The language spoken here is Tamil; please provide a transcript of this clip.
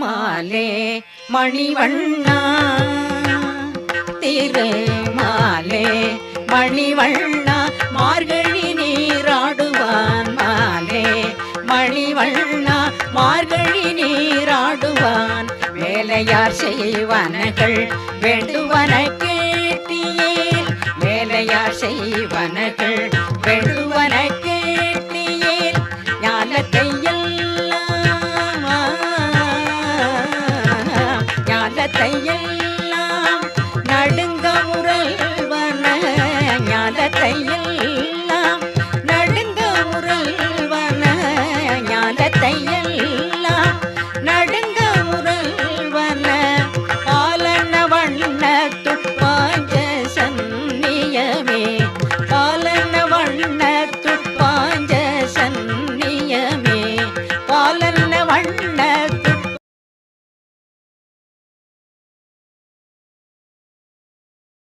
மாலே மணிவண்ணா திருமாலே மணிவண்ணா மார்கழி நீராடுவான் மாலே மணிவண்ணா மார்கழி நீராடுவான் வேலையார் செய்வனகள் வேண்டுவன கேட்டீர் வேலையார் செய்வனகள்